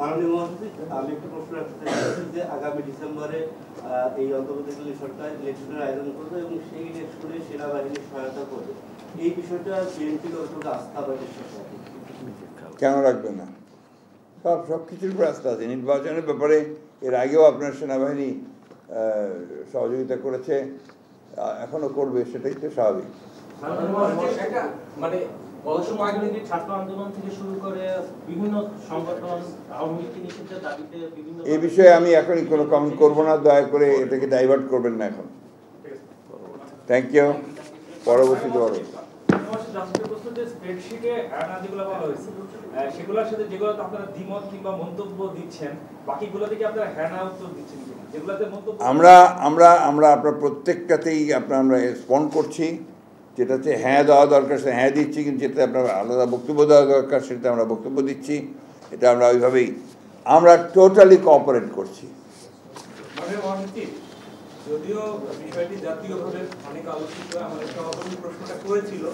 মাননীয় মহাসচিব, আমি একটা প্রশ্ন রাখতে চাই যে আগামী ডিসেম্বরে এই অন্তর্বর্তীকালীন সরকার ইলেকশনের আয়োজন করবে এবং সেই ইলেকশনে সেনাবাহিনীর সহায়তা করবে। এই বিষয়টা বিএনপির কতটুকু আস্থা বা বিশ্বাস রাখে? কেন রাখবে না? সব কিছুর উপর আস্থা আছে। নির্বাচনের ব্যাপারে এর আগেও আপনার সেনাবাহিনী সহযোগিতা করেছে, এখনো করবে, সেটাই তো স্বাভাবিক। মানে ছাত্র আন্দোলন থেকে শুরু করে বিভিন্ন সংগঠন আওয়ামী লীগকে নিষিদ্ধের দাবিতে বিভিন্ন এই বিষয়ে আমি এখনই কোনো কমেন্ট করবো না, দয়া করে এটাকে ডাইভার্ট করবেন না এখন। Thank you. পরবর্তীতে বলুন। স্প্রেডশিটে যেগুলো বলা হয়েছে সেগুলোর সাথে যেগুলোতে আপনারা দ্বিমত কিংবা মন্তব্য দিচ্ছেন, বাকিগুলোতে কি আপনারা হ্যাঁ না উত্তর দিচ্ছেন কিনা? যেগুলোতে মন্তব্য আমরা আপনার প্রত্যেকটাতেই আমরা রেসপন্ড করছি। যেটা হচ্ছে হ্যাঁ দেওয়া দরকার সে হ্যাঁ দিচ্ছি, কিন্তু যেটা আপনার আলাদা বক্তব্য দেওয়া দরকার সেটা আমরা বক্তব্য দিচ্ছি। এটা আমরা ওইভাবেই আমরা টোটালি কোঅপারেট করছি। যদিও বিষয়টি জাতীয়ভাবে অনেক আলোচিত, আমাদের সভাপতি প্রশ্নটা করেছিল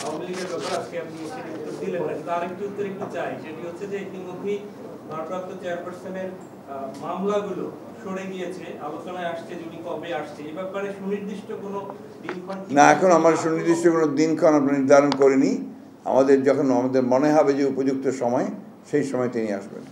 আওয়ামী লীগের ব্যাপারে, আজকে আপনি সেটি উত্তর দিলেন না, তার একটি উত্তর একটু চাই। সেটি হচ্ছে যে ইতিমধ্যেই ভারপ্রাপ্ত চেয়ারপারসনের মামলাগুলো সরে গিয়েছে, আলোচনায় আসছে, যিনি কবে আসছে এই ব্যাপারে সুনির্দিষ্ট কোনো দিনক্ষণ না, এখন আমার সুনির্দিষ্ট কোনো দিনক্ষণ আমরা নির্ধারণ করিনি। যখন আমাদের মনে হবে যে উপযুক্ত সময়, সেই সময় তিনি আসবেন।